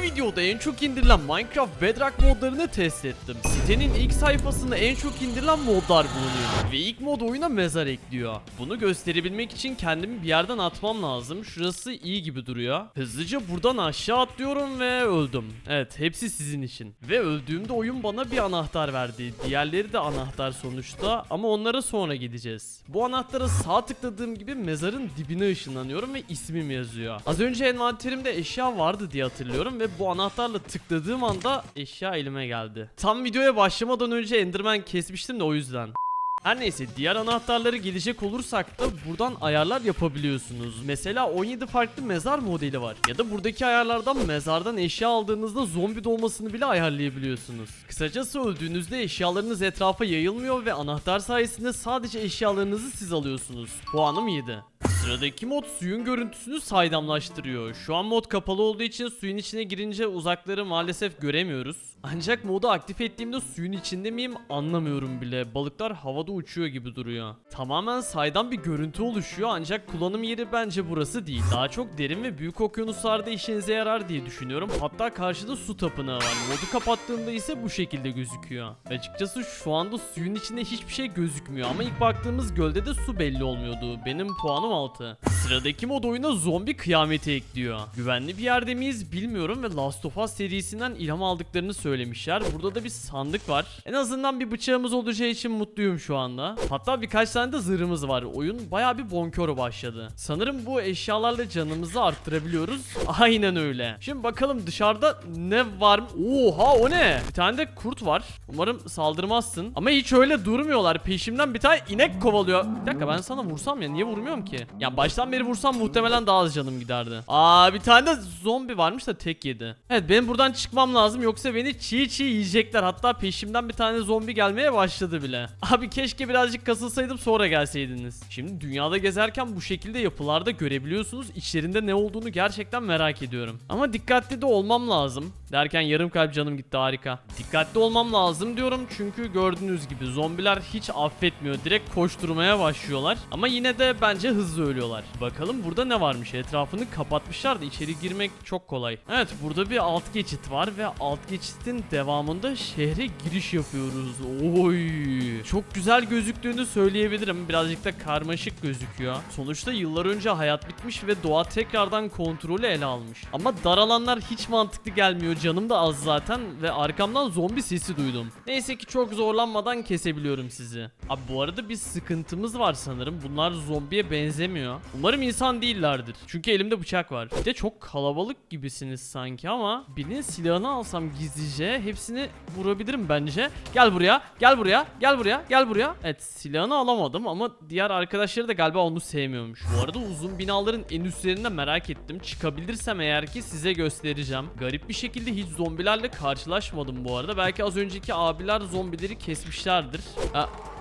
videoda en çok indirilen Minecraft Bedrock modlarını test ettim. Sitenin ilk sayfasında en çok indirilen modlar bulunuyor ve ilk mod oyuna mezar ekliyor. Bunu gösterebilmek için kendimi bir yerden atmam lazım. Şurası iyi gibi duruyor. Hızlıca buradan aşağı atlıyorum ve öldüm. Evet, hepsi sizin için. Ve öldüğümde oyun bana bir anahtar verdi. Diğerleri de anahtar sonuçta ama onlara sonra gideceğiz. Bu anahtara sağ tıkladığım gibi mezarın dibine ışınlanıyorum ve ismim yazıyor. Az önce envanterimde eşya vardı diye hatırlıyorum ve bu anahtarla tıkladığım anda eşya elime geldi. Tam videoya başlamadan önce Enderman kesmiştim de o yüzden. Her neyse, diğer anahtarları gelecek olursak da buradan ayarlar yapabiliyorsunuz. Mesela 17 farklı mezar modeli var. Ya da buradaki ayarlardan mezardan eşya aldığınızda zombi doğmasını bile ayarlayabiliyorsunuz. Kısacası öldüğünüzde eşyalarınız etrafa yayılmıyor ve anahtar sayesinde sadece eşyalarınızı siz alıyorsunuz. Puanım 7. Sıradaki mod suyun görüntüsünü saydamlaştırıyor. Şu an mod kapalı olduğu için suyun içine girince uzakları maalesef göremiyoruz. Ancak modu aktif ettiğimde suyun içinde miyim anlamıyorum bile. Balıklar havada uçuyor gibi duruyor. Tamamen saydam bir görüntü oluşuyor ancak kullanım yeri bence burası değil. Daha çok derin ve büyük okyanuslarda işinize yarar diye düşünüyorum. Hatta karşıda su tapınağı var. Modu kapattığımda ise bu şekilde gözüküyor. Açıkçası şu anda suyun içinde hiçbir şey gözükmüyor ama ilk baktığımız gölde de su belli olmuyordu. Benim puanım 6. Sıradaki mod oyuna zombi kıyameti ekliyor. Güvenli bir yerde miyiz bilmiyorum ve Last of Us serisinden ilham aldıklarını söylemişler. Burada da bir sandık var. En azından bir bıçağımız olacağı için mutluyum şu anda. Hatta birkaç tane de zırhımız var. Oyun baya bir bonkör başladı. Sanırım bu eşyalarla canımızı arttırabiliyoruz. Aynen öyle. Şimdi bakalım dışarıda ne var mı? Oha, o ne? Bir tane de kurt var. Umarım saldırmazsın. Ama hiç öyle durmuyorlar. Peşimden bir tane inek kovalıyor. Bir dakika, ben sana vursam ya, niye vurmuyorum ki? Ya baştan beri vursam muhtemelen daha az canım giderdi. Bir tane de zombi varmış da tek yedi. Evet, benim buradan çıkmam lazım yoksa beni çiğ çiğ yiyecekler. Hatta peşimden bir tane zombi gelmeye başladı bile. Abi keşke birazcık kasılsaydım sonra gelseydiniz. Şimdi dünyada gezerken bu şekilde yapılarda görebiliyorsunuz. İçlerinde ne olduğunu gerçekten merak ediyorum. Ama dikkatli de olmam lazım. Derken yarım kalp canım gitti, harika. Dikkatli olmam lazım diyorum çünkü gördüğünüz gibi zombiler hiç affetmiyor. Direkt koşturmaya başlıyorlar. Ama yine de bence hızlı ölüyorlar. Bakalım burada ne varmış? Etrafını kapatmışlar da içeri girmek çok kolay. Evet, burada bir alt geçit var ve alt geçitin devamında şehre giriş yapıyoruz. Oy! Çok güzel gözüktüğünü söyleyebilirim. Birazcık da karmaşık gözüküyor. Sonuçta yıllar önce hayat bitmiş ve doğa tekrardan kontrolü ele almış. Ama dar alanlar hiç mantıklı gelmiyor. Canım da az zaten ve arkamdan zombi sesi duydum. Neyse ki çok zorlanmadan kesebiliyorum sizi. Abi bu arada bir sıkıntımız var sanırım. Bunlar zombiye benzemiyor. Umarım insan değillerdir. Çünkü elimde bıçak var. Bir de çok kalabalık gibisiniz sanki ama birinin silahını alsam gizlice hepsini vurabilirim bence. Gel buraya, gel buraya, gel buraya, gel buraya. Evet, silahını alamadım ama diğer arkadaşları da galiba onu sevmiyormuş. Bu arada uzun binaların en üstlerinde merak ettim. Çıkabilirsem eğer ki size göstereceğim. Garip bir şekilde hiç zombilerle karşılaşmadım bu arada. Belki az önceki abiler zombileri kesmişlerdir.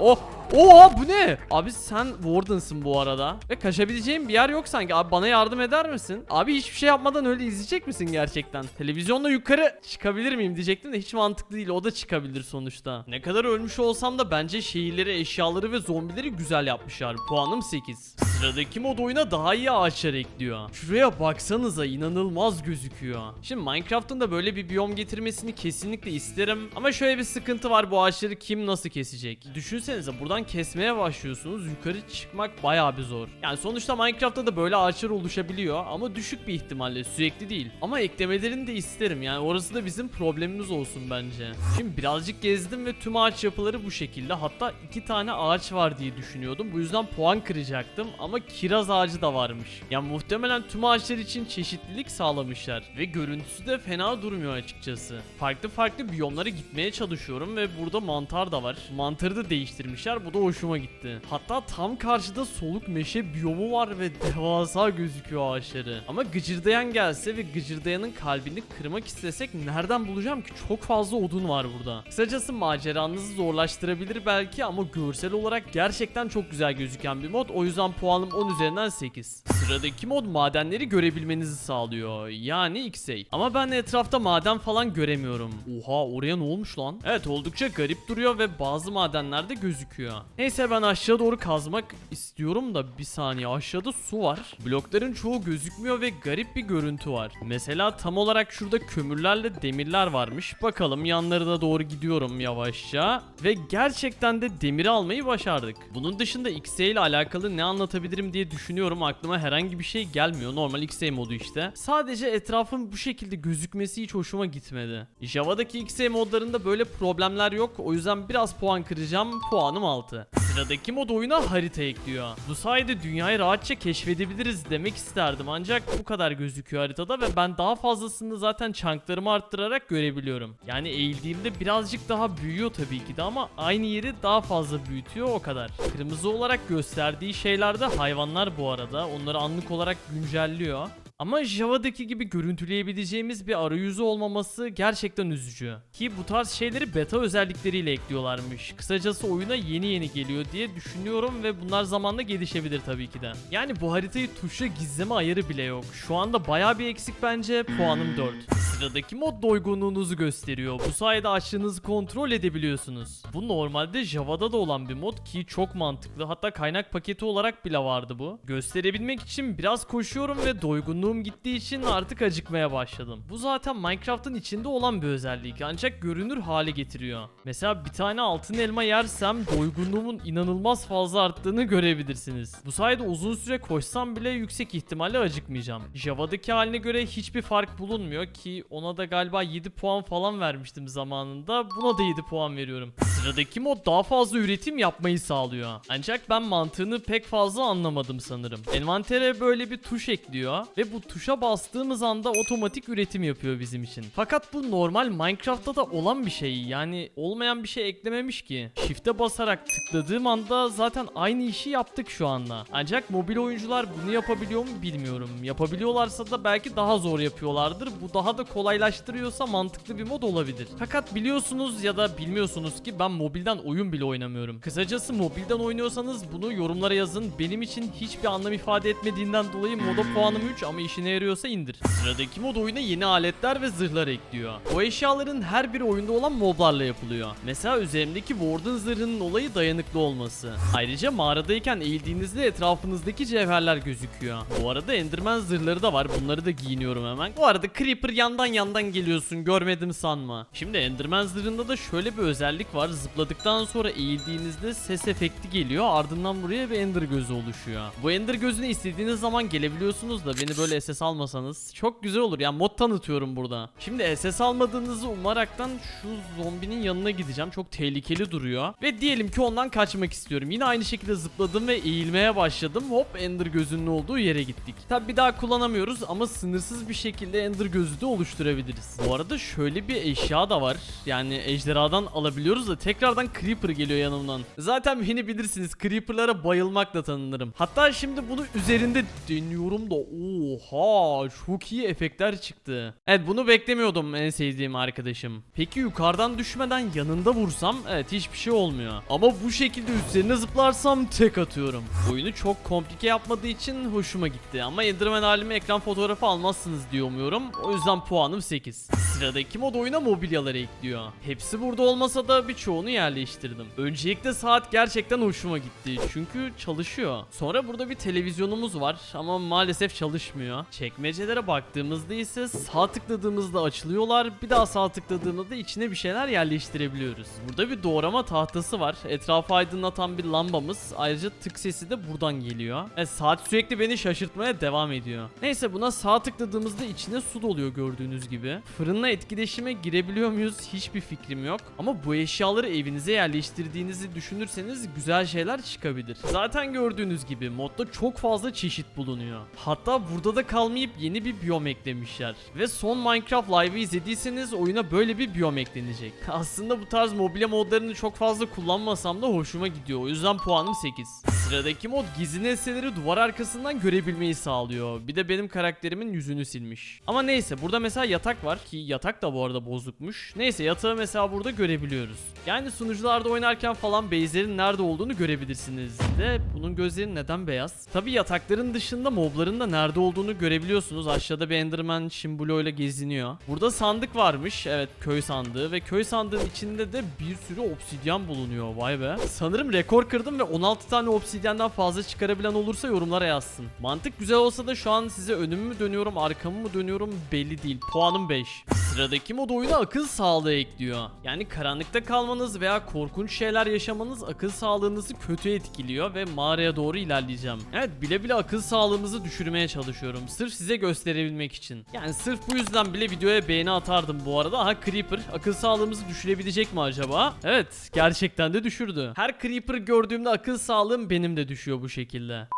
Oha, bu ne? Abi sen Warden'sın bu arada. Ve kaçabileceğim bir yer yok sanki. Abi bana yardım eder misin? Abi hiçbir şey yapmadan öyle izleyecek misin gerçekten? Televizyonla yukarı çıkabilir miyim diyecektim de hiç mantıklı değil. O da çıkabilir sonuçta. Ne kadar ölmüş olsam da bence şehirleri, eşyaları ve zombileri güzel yapmışlar. Puanım 8. Sıradaki mod oyuna daha iyi ağaçlar ekliyor. Şuraya baksanıza, inanılmaz gözüküyor. Şimdi Minecraft'ın da böyle bir biyom getirmesini kesinlikle isterim. Ama şöyle bir sıkıntı var, bu ağaçları kim nasıl kesecek? Düşünsenize, buradan kesmeye başlıyorsunuz. Yukarı çıkmak bayağı bir zor. Yani sonuçta Minecraft'ta da böyle ağaçlar oluşabiliyor ama düşük bir ihtimalle, sürekli değil. Ama eklemelerini de isterim. Yani orası da bizim problemimiz olsun bence. Şimdi birazcık gezdim ve tüm ağaç yapıları bu şekilde. Hatta 2 tane ağaç var diye düşünüyordum. Bu yüzden puan kıracaktım ama kiraz ağacı da varmış. Yani muhtemelen tüm ağaçlar için çeşitlilik sağlamışlar ve görüntüsü de fena durmuyor açıkçası. Farklı farklı biyomlara gitmeye çalışıyorum ve burada mantar da var. Mantarı da değiştirmişler. Bu da hoşuma gitti. Hatta tam karşıda soluk meşe biyomu var ve devasa gözüküyor ağaçları. Ama gıcırdayan gelse ve gıcırdayanın kalbini kırmak istesek nereden bulacağım ki? Çok fazla odun var burada. Kısacası maceranızı zorlaştırabilir belki ama görsel olarak gerçekten çok güzel gözüken bir mod. O yüzden puanım 10 üzerinden 8. Sıradaki mod madenleri görebilmenizi sağlıyor. Yani X-Ray. Ama ben etrafta maden falan göremiyorum. Oha, oraya ne olmuş lan? Evet, oldukça garip duruyor ve bazı madenlerde gözüküyor. Neyse, ben aşağı doğru kazmak istiyorum da bir saniye. saniye, aşağıda su var. Blokların çoğu gözükmüyor ve garip bir görüntü var. Mesela tam olarak şurada kömürlerle demirler varmış. Bakalım, yanlarına doğru gidiyorum yavaşça. Ve gerçekten de demiri almayı başardık. Bunun dışında XE ile alakalı ne anlatabilirim diye düşünüyorum. Aklıma herhangi bir şey gelmiyor. Normal XE modu işte. Sadece etrafın bu şekilde gözükmesi hiç hoşuma gitmedi. Java'daki XE modlarında böyle problemler yok. O yüzden biraz puan kıracağım. Puanım 6. Sıradaki mod oyuna harita ekliyor. Bu sayede dünyayı rahatça keşfedebiliriz demek isterdim. Ancak bu kadar gözüküyor haritada ve ben daha fazlasını zaten chunklarımı arttırarak görebiliyorum. Yani eğildiğimde birazcık daha büyüyor tabii ki de ama aynı yeri daha fazla büyütüyor, o kadar. Kırmızı olarak gösterdiği şeyler de hayvanlar bu arada. Onları anlık olarak güncelliyor. Ama Java'daki gibi görüntüleyebileceğimiz bir arayüzü olmaması gerçekten üzücü. Ki bu tarz şeyleri beta özellikleriyle ekliyorlarmış. Kısacası oyuna yeni geliyor diye düşünüyorum ve bunlar zamanla gelişebilir tabii ki de. Yani bu haritayı tuşla gizleme ayarı bile yok. Şu anda bayağı bir eksik bence. Puanım 4. Sıradaki mod doygunluğunuzu gösteriyor. Bu sayede açlığınızı kontrol edebiliyorsunuz. Bu normalde Java'da da olan bir mod ki çok mantıklı. Hatta kaynak paketi olarak bile vardı bu. Gösterebilmek için biraz koşuyorum ve doygunluğum gittiği için artık acıkmaya başladım. Bu zaten Minecraft'ın içinde olan bir özellik ancak görünür hale getiriyor. Mesela bir tane altın elma yersem doygunluğumun inanılmaz fazla arttığını görebilirsiniz. Bu sayede uzun süre koşsam bile yüksek ihtimalle acıkmayacağım. Java'daki haline göre hiçbir fark bulunmuyor ki ona da galiba 7 puan falan vermiştim zamanında. Buna da 7 puan veriyorum. Sıradaki mod daha fazla üretim yapmayı sağlıyor. Ancak ben mantığını pek fazla anlamadım sanırım. Envantere böyle bir tuş ekliyor ve bu tuşa bastığımız anda otomatik üretim yapıyor bizim için. Fakat bu normal Minecraft'ta da olan bir şey. Yani olmayan bir şey eklememiş ki. Shift'e basarak tıkladığım anda zaten aynı işi yaptık şu anda. Ancak mobil oyuncular bunu yapabiliyor mu bilmiyorum. Yapabiliyorlarsa da belki daha zor yapıyorlardır. Bu daha da kolaylaştırıyorsa mantıklı bir mod olabilir. Fakat biliyorsunuz ya da bilmiyorsunuz ki ben mobilden oyun bile oynamıyorum. Kısacası mobilden oynuyorsanız bunu yorumlara yazın. Benim için hiçbir anlam ifade etmediğinden dolayı moda puanım 3 ama işine yarıyorsa indir. Sıradaki mod oyuna yeni aletler ve zırhlar ekliyor. Bu eşyaların her biri oyunda olan moblarla yapılıyor. Mesela üzerimdeki Warden zırhının olayı dayanıklı olması. Ayrıca mağaradayken eğildiğinizde etrafınızdaki cevherler gözüküyor. Bu arada Enderman zırhları da var. Bunları da giyiniyorum hemen. Bu arada Creeper yandan geliyorsun, görmedim sanma. Şimdi Enderman zırhında da şöyle bir özellik var. Zıpladıktan sonra eğildiğinizde ses efekti geliyor. Ardından buraya bir Ender gözü oluşuyor. Bu Ender gözüne istediğiniz zaman gelebiliyorsunuz da beni böyle SS almasanız çok güzel olur. Yani mod tanıtıyorum burada. Şimdi SS almadığınızı umaraktan şu zombinin yanına gideceğim. Çok tehlikeli duruyor. Ve diyelim ki ondan kaçmak istiyorum. Yine aynı şekilde zıpladım ve eğilmeye başladım. Hop, Ender gözünün olduğu yere gittik. Tabi bir daha kullanamıyoruz ama sınırsız bir şekilde Ender gözü de oluşturabiliriz. Bu arada şöyle bir eşya da var. Yani ejderhadan alabiliyoruz da tekrardan Creeper geliyor yanımdan. Zaten beni bilirsiniz. Creeper'lara bayılmakla tanınırım. Hatta şimdi bunu üzerinde deniyorum da oha, çok iyi efektler çıktı. Evet, bunu beklemiyordum en sevdiğim arkadaşım. Peki yukarıdan düşmeden yanında vursam? Evet, hiçbir şey olmuyor. Ama bu şekilde üzerine zıplarsam tek atıyorum. Oyunu çok komplike yapmadığı için hoşuma gitti. Ama Enderman halime ekran fotoğrafı almazsınız diye umuyorum. O yüzden puanım 8. Sıradaki mod oyuna mobilyaları ekliyor. Hepsi burada olmasa da birçoğunu yerleştirdim. Öncelikle saat gerçekten hoşuma gitti. Çünkü çalışıyor. Sonra burada bir televizyonumuz var ama maalesef çalışmıyor. Çekmecelere baktığımızda ise sağ tıkladığımızda açılıyorlar. Bir daha sağ tıkladığımızda da içine bir şeyler yerleştirebiliyoruz. Burada bir doğrama tahtası var. Etrafı aydınlatan bir lambamız. Ayrıca tık sesi de buradan geliyor. Saat sürekli beni şaşırtmaya devam ediyor. Neyse, buna sağ tıkladığımızda içine su doluyor gördüğünüz gibi. Fırınla etkileşime girebiliyor muyuz? Hiçbir fikrim yok. Ama bu eşyaları evinize yerleştirdiğinizi düşünürseniz güzel şeyler çıkabilir. Zaten gördüğünüz gibi modda çok fazla çeşit bulunuyor. Hatta burada da kalmayıp yeni bir biyom eklemişler. Ve son Minecraft Live'ı izlediyseniz oyuna böyle bir biyom eklenecek. Aslında bu tarz mobilya modlarını çok fazla kullanmasam da hoşuma gidiyor. O yüzden puanım 8. Sıradaki mod gizli nesneleri duvar arkasından görebilmeyi sağlıyor. Bir de benim karakterimin yüzünü silmiş. Ama neyse, burada mesela yatak var ki yatak da bu arada bozukmuş. Neyse, yatağı mesela burada görebiliyoruz. Yani sunucularda oynarken falan base'lerin nerede olduğunu görebilirsiniz. De bunun gözleri neden beyaz? Tabi yatakların dışında mobların da nerede olduğunu görebiliyorsunuz. Aşağıda bir Enderman Shimbullo ile geziniyor. Burada sandık varmış. Evet, köy sandığı ve köy sandığın içinde de bir sürü obsidyen bulunuyor. Vay be. Sanırım rekor kırdım ve 16 tane obsidyen obsidiyenden fazla çıkarabilen olursa yorumlara yazsın. Mantık güzel olsa da şu an size önümü mü dönüyorum, arkamı mı dönüyorum belli değil. Puanım 5. Sıradaki mod oyuna akıl sağlığı ekliyor. Yani karanlıkta kalmanız veya korkunç şeyler yaşamanız akıl sağlığınızı kötü etkiliyor ve mağaraya doğru ilerleyeceğim. Evet, bile bile akıl sağlığımızı düşürmeye çalışıyorum. Sırf size gösterebilmek için. Yani sırf bu yüzden bile videoya beğeni atardım bu arada. Aha, Creeper akıl sağlığımızı düşürebilecek mi acaba? Evet, gerçekten de düşürdü. Her Creeper gördüğümde akıl sağlığım benim de düşüyor bu şekilde.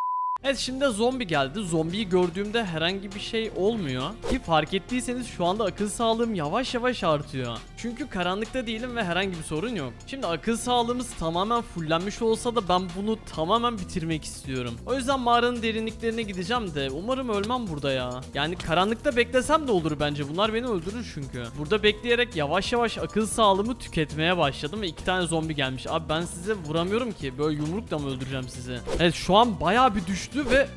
Evet, şimdi zombi geldi. Zombiyi gördüğümde herhangi bir şey olmuyor. Ki fark ettiyseniz şu anda akıl sağlığım yavaş yavaş artıyor. Çünkü karanlıkta değilim ve herhangi bir sorun yok. Şimdi akıl sağlığımız tamamen fullenmiş olsa da ben bunu tamamen bitirmek istiyorum. O yüzden mağaranın derinliklerine gideceğim de umarım ölmem burada ya. Yani karanlıkta beklesem de olur bence. Bunlar beni öldürür çünkü. Burada bekleyerek yavaş yavaş akıl sağlığımı tüketmeye başladım ve 2 tane zombi gelmiş. Abi ben size vuramıyorum ki. Böyle yumrukla mı öldüreceğim sizi? Evet, şu an bayağı bir düştü ve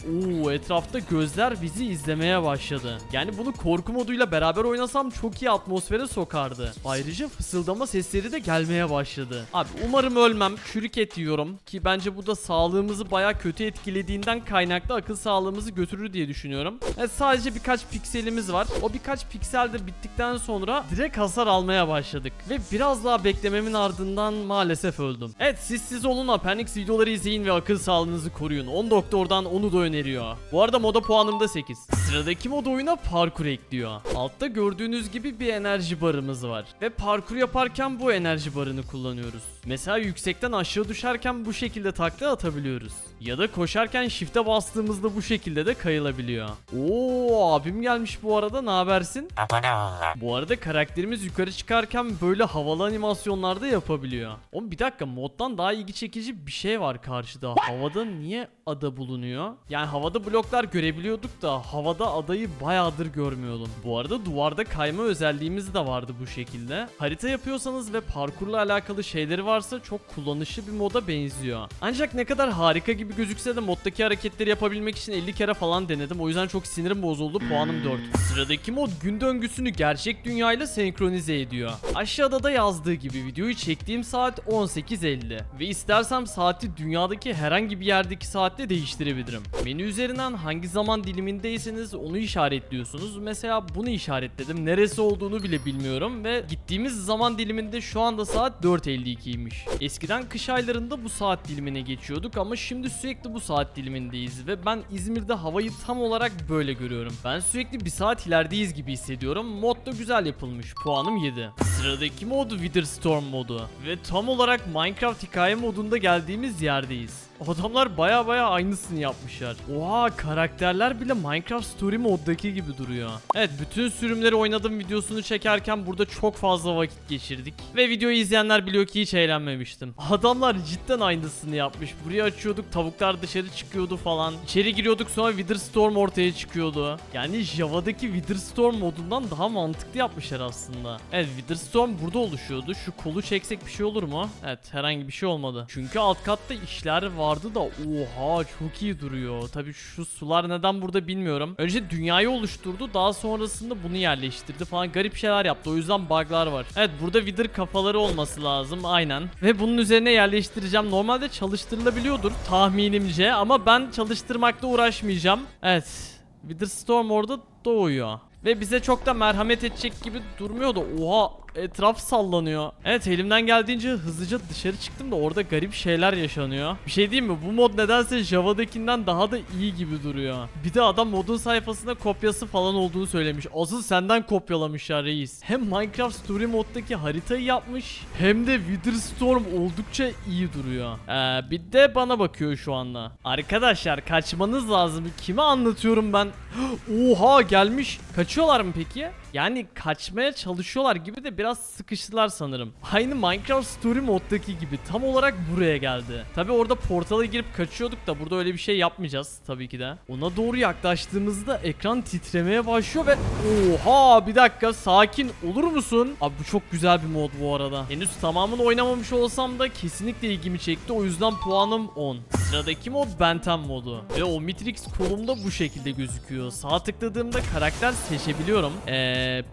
etrafta gözler bizi izlemeye başladı. Yani bunu korku moduyla beraber oynasam çok iyi atmosfere sokardı. Ayrıca fısıldama sesleri de gelmeye başladı. Abi umarım ölmem. Çürük et yiyorum ki bence bu da sağlığımızı bayağı kötü etkilediğinden kaynaklı akıl sağlığımızı götürür diye düşünüyorum. Evet, sadece birkaç pikselimiz var. O birkaç piksel de bittikten sonra direkt hasar almaya başladık. Ve biraz daha beklememin ardından maalesef öldüm. Evet, siz olun, Appendix videoları izleyin ve akıl sağlığınızı koruyun. 10 doktordan onu da öneriyor. Bu arada moda puanım da 8. Sıradaki mod oyuna parkur ekliyor. Altta gördüğünüz gibi bir enerji barımız var. Ve parkur yaparken bu enerji barını kullanıyoruz. Mesela yüksekten aşağı düşerken bu şekilde takla atabiliyoruz. Ya da koşarken shift'e bastığımızda bu şekilde de kayılabiliyor. Abim gelmiş bu arada, ne habersin? Bu arada karakterimiz yukarı çıkarken böyle havalı animasyonlarda yapabiliyor. Oğlum bir dakika, moddan daha ilgi çekici bir şey var karşıda. Havada niye ada bulunuyor? Yani havada bloklar görebiliyorduk da havada adayı bayağıdır görmüyordum. Bu arada duvarda kayma özelliğimiz de vardı bu şekilde. Harita yapıyorsanız ve parkurla alakalı şeyleri varsa çok kullanışlı bir moda benziyor. Ancak ne kadar harika gibi gözükse de moddaki hareketleri yapabilmek için 50 kere falan denedim. O yüzden çok sinirim bozuldu. Puanım 4. Sıradaki mod gün döngüsünü gerçek dünyayla senkronize ediyor. Aşağıda da yazdığı gibi videoyu çektiğim saat 18:50 ve istersem saati dünyadaki herhangi bir yerdeki saatle değiştirebilirim. Menü üzerinden hangi zaman dilimindeyseniz onu işaretliyorsunuz. Mesela bunu işaretledim. Neresi olduğunu bile bilmiyorum ve gittiğimiz zaman diliminde şu anda saat 4:52'ymiş. Eskiden kış aylarında bu saat dilimine geçiyorduk ama şimdi sürekli bu saat dilimindeyiz ve ben İzmir'de havayı tam olarak böyle görüyorum. Ben sürekli bir saat ilerideyiz gibi hissediyorum. Mod da güzel yapılmış. Puanım 7. Sıradaki mod Witherstorm modu ve tam olarak Minecraft hikaye modunda geldiğimiz yerdeyiz. Adamlar baya aynısını yapmışlar. Oha, karakterler bile Minecraft Story moddaki gibi duruyor. Evet, bütün sürümleri oynadım videosunu çekerken burada çok fazla vakit geçirdik. Ve videoyu izleyenler biliyor ki hiç eğlenmemiştim. Adamlar cidden aynısını yapmış. Burayı açıyorduk, tavuklar dışarı çıkıyordu falan. İçeri giriyorduk, sonra Witherstorm ortaya çıkıyordu. Yani Java'daki Witherstorm modundan daha mantıklı yapmışlar aslında. Evet, Witherstorm burada oluşuyordu. Şu kolu çeksek bir şey olur mu? Evet, herhangi bir şey olmadı. Çünkü alt katta işler vardı da oha çok iyi duruyor. Tabii şu sular neden burada bilmiyorum. Önce dünyayı oluşturdu, daha sonrasında bunu yerleştirdi falan, garip şeyler yaptı. O yüzden bug'lar var. Evet, burada Wither kafaları olması lazım aynen. Ve bunun üzerine yerleştireceğim. Normalde çalıştırılabiliyordur tahminimce ama ben çalıştırmakla uğraşmayacağım. Evet, Witherstorm orada doğuyor. Ve bize çok da merhamet edecek gibi durmuyor da oha, etraf sallanıyor. Evet, elimden geldiğince hızlıca dışarı çıktım da orada garip şeyler yaşanıyor. Bir şey diyeyim mi? Bu mod nedense Java'dakinden daha da iyi gibi duruyor. Bir de adam modun sayfasında kopyası falan olduğunu söylemiş. Asıl senden kopyalamışlar reis. Hem Minecraft Story moddaki haritayı yapmış hem de Witherstorm oldukça iyi duruyor. Bir de bana bakıyor şu anda. Arkadaşlar kaçmanız lazım. Kime anlatıyorum ben? Oha, gelmiş. Kaçıyorlar mı peki? Yani kaçmaya çalışıyorlar gibi de biraz sıkıştılar sanırım. Aynı Minecraft Story moddaki gibi tam olarak buraya geldi. Tabi orada portala girip kaçıyorduk da burada öyle bir şey yapmayacağız tabii ki de. Ona doğru yaklaştığımızda ekran titremeye başlıyor ve oha, bir dakika, sakin olur musun? Abi bu çok güzel bir mod bu arada. Henüz tamamını oynamamış olsam da kesinlikle ilgimi çekti. O yüzden puanım 10. Sıradaki mod Benten modu ve Omnitrix kolumda bu şekilde gözüküyor. Sağ tıkladığımda karakter seçebiliyorum.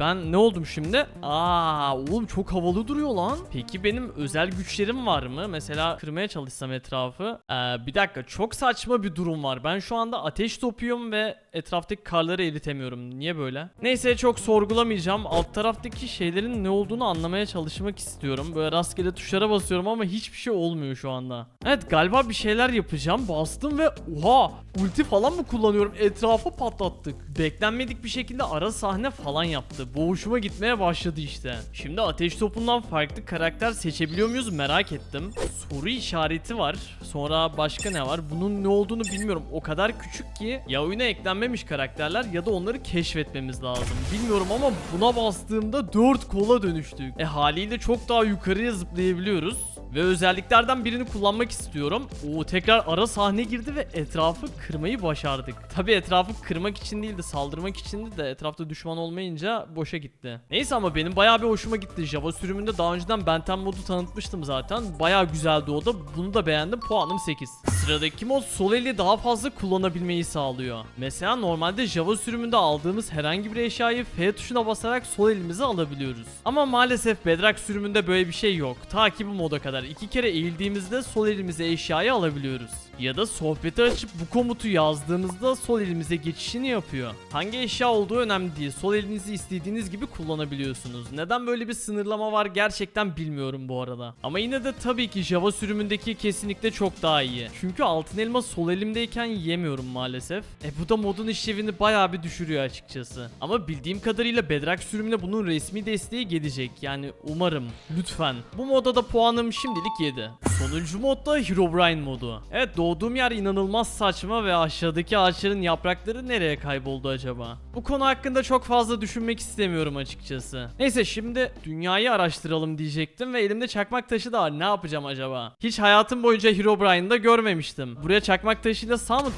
Ben ne oldum şimdi? Oğlum çok havalı duruyor lan. Peki benim özel güçlerim var mı? Mesela kırmaya çalışsam etrafı. Bir dakika, çok saçma bir durum var. Ben şu anda ateş topuyum ve etraftaki karları eritemiyorum. Niye böyle? Neyse, çok sorgulamayacağım. Alt taraftaki şeylerin ne olduğunu anlamaya çalışmak istiyorum. Böyle rastgele tuşlara basıyorum ama hiçbir şey olmuyor şu anda. Evet, galiba bir şeyler yapacağım. Bastım ve oha, ulti falan mı kullanıyorum? Etrafı patlattık. Beklenmedik bir şekilde ara sahne falan yaptı. Bu hoşuma gitmeye başladı işte. Şimdi ateş topundan farklı karakter seçebiliyor muyuz merak ettim. Soru işareti var. Sonra başka ne var? Bunun ne olduğunu bilmiyorum. O kadar küçük ki ya oyuna eklenmemiş karakterler ya da onları keşfetmemiz lazım. Bilmiyorum ama buna bastığımda 4 kola dönüştük. Haliyle çok daha yukarıya zıplayabiliyoruz. Ve özelliklerden birini kullanmak istiyorum. Tekrar ara sahne girdi ve etrafı kırmayı başardık. Tabi etrafı kırmak için değildi, saldırmak içindi de etrafta düşman olmayınca boşa gitti. Neyse, ama benim bayağı bir hoşuma gitti. Java sürümünde daha önceden Benten modu tanıtmıştım zaten. Bayağı güzeldi o da. Bunu da beğendim. Puanım 8. Sıradaki mod sol eli daha fazla kullanabilmeyi sağlıyor. Mesela normalde Java sürümünde aldığımız herhangi bir eşyayı F tuşuna basarak sol elimize alabiliyoruz. Ama maalesef Bedrock sürümünde böyle bir şey yok. Ta ki bu moda kadar. 2 kere eğildiğimizde sol elimize eşyayı alabiliyoruz. Ya da sohbeti açıp bu komutu yazdığımızda sol elimize geçişini yapıyor. Hangi eşya olduğu önemli değil. Sol elinizi istediğiniz gibi kullanabiliyorsunuz. Neden böyle bir sınırlama var gerçekten bilmiyorum bu arada. Ama yine de tabii ki Java sürümündeki kesinlikle çok daha iyi. Çünkü altın elma sol elimdeyken yiyemiyorum maalesef. Bu da modun işlevini bayağı bir düşürüyor açıkçası. Ama bildiğim kadarıyla Bedrock sürümüne bunun resmi desteği gelecek. Yani umarım. Lütfen. Bu moda da puanım şimdilik 7. Sonuncu mod da Herobrine modu. Evet, doğduğum yer inanılmaz saçma ve aşağıdaki ağaçların yaprakları nereye kayboldu acaba? Bu konu hakkında çok fazla düşünmek istemiyorum açıkçası. Neyse, şimdi dünyayı araştıralım diyecektim ve elimde çakmak taşı da var. Ne yapacağım acaba? Hiç hayatım boyunca Herobrine'da görmemiştim. Buraya çakmak taşıyla sağ mı?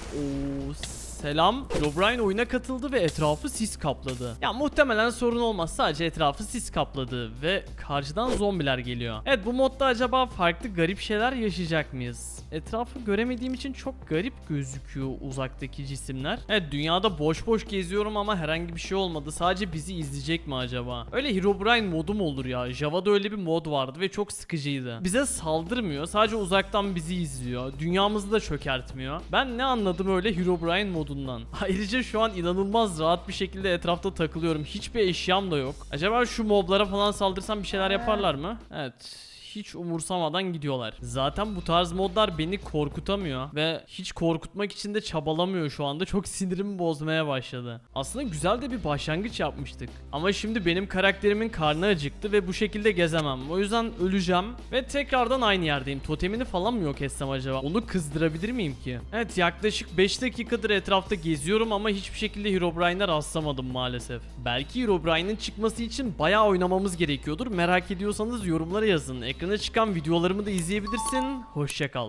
Selam. Herobrine oyuna katıldı ve etrafı sis kapladı. Ya muhtemelen sorun olmaz. Sadece etrafı sis kapladı ve karşıdan zombiler geliyor. Evet, bu modda acaba farklı garip şeyler yaşayacak mıyız? Etrafı göremediğim için çok garip gözüküyor uzaktaki cisimler. Evet, dünyada boş boş geziyorum ama herhangi bir şey olmadı. Sadece bizi izleyecek mi acaba? Öyle Herobrine modu mu olur ya? Java'da öyle bir mod vardı ve çok sıkıcıydı. Bize saldırmıyor. Sadece uzaktan bizi izliyor. Dünyamızı da çökertmiyor. Ben ne anladım öyle Herobrine modundan. Ayrıca şu an inanılmaz rahat bir şekilde etrafta takılıyorum. Hiçbir eşyam da yok. Acaba şu moblara falan saldırsam bir şeyler yaparlar mı? Evet. Hiç umursamadan gidiyorlar. Zaten bu tarz modlar beni korkutamıyor ve hiç korkutmak için de çabalamıyor şu anda. Çok sinirimi bozmaya başladı. Aslında güzel de bir başlangıç yapmıştık. Ama şimdi benim karakterimin karnı acıktı ve bu şekilde gezemem. O yüzden öleceğim ve tekrardan aynı yerdeyim. Totemini falan mı yok etsem acaba? Onu kızdırabilir miyim ki? Evet, yaklaşık 5 dakikadır etrafta geziyorum ama hiçbir şekilde Herobrine'e rastlamadım maalesef. Belki Herobrine'in çıkması için bayağı oynamamız gerekiyordur. Merak ediyorsanız yorumlara yazın. Ekrana çıkan videolarımı da izleyebilirsin. Hoşça kal.